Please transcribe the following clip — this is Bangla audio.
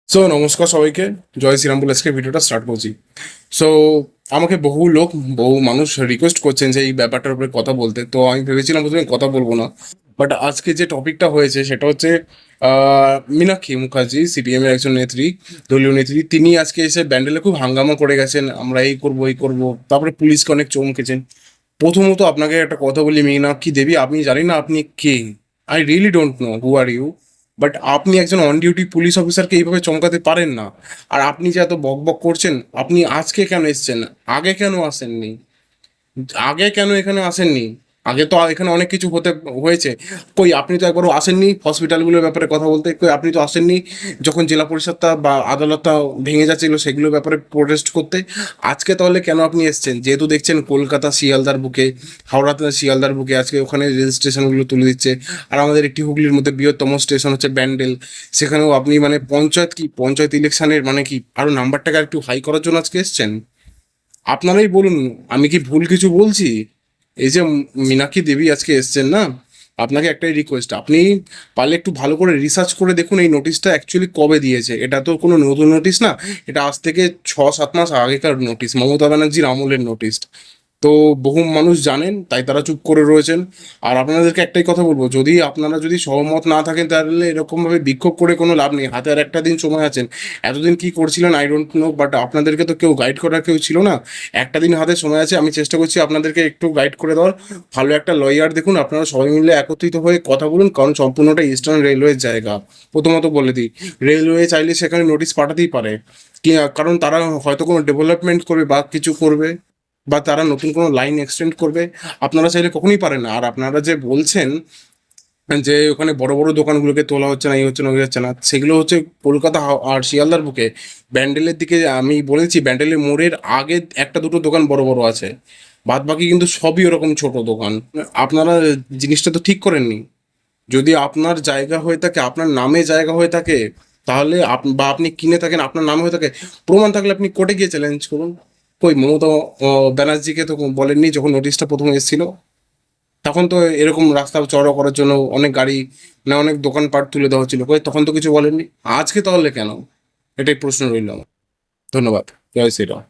সো নমস্কার সবাইকে, জয় শ্রীরাম বলে আজকে ভিডিওটা স্টার্ট করছি। সো আমাকে বহু মানুষ রিকোয়েস্ট করছেন যে এই ব্যাপারটার উপরে কথা বলতে, তো আমি ভেবেছিলাম প্রথমে কথা বলবো না। বাট আজকে যে টপিকটা হয়েছে সেটা হচ্ছে মীনাক্ষী মুখার্জি, সিপিএম এর একজন নেত্রী, দলীয় নেত্রী। তিনি আজকে এসে ব্যান্ডেলে খুব হাঙ্গামা করে গেছেন, আমরা এই করবো, তারপরে পুলিশকে অনেক চমকেছেন। প্রথমত আপনাকে একটা কথা বলি, মীনাক্ষী দেবী, আপনি জানি না আপনি কে। I really don't know who are you. But আপনি একজন অন ডিউটি পুলিশ অফিসারকে এইভাবে চমকাতে পারেন না। আর আপনি যে এত বক বক করছেন, আপনি আজকে কেন এসছেন? আগে কেন আসেননি? আগে কেন এখানে আসেননি? আগে তো এখানে অনেক কিছু হয়েছে। কই আপনি তো একবারও আসেননি হসপিটালগুলোর ব্যাপারে কথা বলতে, কই আপনি তো আসেননি যখন জেলা পরিষদটা বা আদালতটা ভেঙে যাচ্ছিল সেগুলোর ব্যাপারে প্রোটেস্ট করতে। আজকে তাহলে কেন আপনি এসছেন? যেহেতু দেখছেন কলকাতা শিয়ালদার বুকে, হাওড়াতে শিয়ালদার বুকে আজকে ওখানে রেল স্টেশনগুলো তুলে দিচ্ছে। আর আমাদের একটি হুগলির মধ্যে বৃহত্তম স্টেশন হচ্ছে ব্যান্ডেল, সেখানেও আপনি মানে পঞ্চায়েত ইলেকশনের মানে কি আরও নাম্বারটাকে একটু হাই করার জন্য আজকে এসছেন? আপনারাই বলুন, আমি কি ভুল কিছু বলছি? এই যে মীনাক্ষী দেবী আজকে এসছেন না, আপনাকে একটাই রিকোয়েস্ট, আপনি পারলে একটু ভালো করে রিসার্চ করে দেখুন এই নোটিশটা অ্যাকচুয়ালি কবে দিয়েছে। এটা তো কোনো নতুন নোটিশ না, এটা আজ থেকে 6-7 মাস আগেকার নোটিশ, মমতা ব্যানার্জির আমলের নোটিশ। তো বহু মানুষ জানেন, তাই তারা চুপ করে রয়েছেন। আর আপনাদেরকে একটাই কথা বলবো, যদি আপনারা যদি সহমত না থাকেন তাহলে এরকমভাবে বিক্ষোভ করে কোনো লাভ নেই। হাতে আর একটা দিন সময় আছেন। এতদিন কি করছিলেন আই ডোন্ট নো, বাট আপনাদেরকে তো কেউ গাইড করার কেউ ছিল না। একটা দিন হাতে সময় আছে, আমি চেষ্টা করছি আপনাদেরকে একটু গাইড করে দেওয়ার। ভালো একটা লয়ার দেখুন, আপনারা সবাই মিলে একত্রিত হয়ে কথা বলুন, কারণ সম্পূর্ণটা ইস্টার্ন রেলওয়ের জায়গা। প্রথমত বলে দিই, রেলওয়ে চাইলে সেখানে নোটিশ পাঠাতেই পারে কি, কারণ তারা হয়তো কোনো ডেভেলপমেন্ট করবে বা কিছু করবে, বা তারা নতুন কোনো লাইন এক্সটেন্ড করবে। আপনারা চাইলে কখনোই পারেন না। আর আপনারা যে বলছেন যে ওখানে বড় বড় দোকানগুলোকে তোলা হচ্ছে না, এই হচ্ছে না, ওই হচ্ছে না, সেগুলো হচ্ছে কলকাতা আর শিয়ালদার বুকে ব্যান্ডেলের দিকে। আমি বলেছি ব্যান্ডেলের মোড়ের আগে একটা দুটো দোকান বড় বড় আছে, বাদ বাকি কিন্তু সবই ওরকম ছোট দোকান। আপনারা জিনিসটা তো ঠিক করেননি। যদি আপনার জায়গা হয়ে থাকে, আপনার নামে জায়গা হয়ে থাকে, তাহলে বা আপনি কিনে থাকেন আপনার নামে হয়ে থাকে, প্রমাণ থাকলে আপনি কোর্টে গিয়ে চ্যালেঞ্জ করুন। কই মমতা ব্যানার্জিকে তো বলেননি যখন নোটিশটা প্রথম এসেছিল? তখন তো এরকম রাস্তা চওড়া করার জন্য অনেক গাড়ি না অনেক দোকানপাট তুলে দেওয়া হচ্ছিল, কই তখন তো কিছু বলেননি। আজকে তাহলে কেন? এটাই প্রশ্ন রইল আমার। ধন্যবাদ। জয় শ্রীরাম।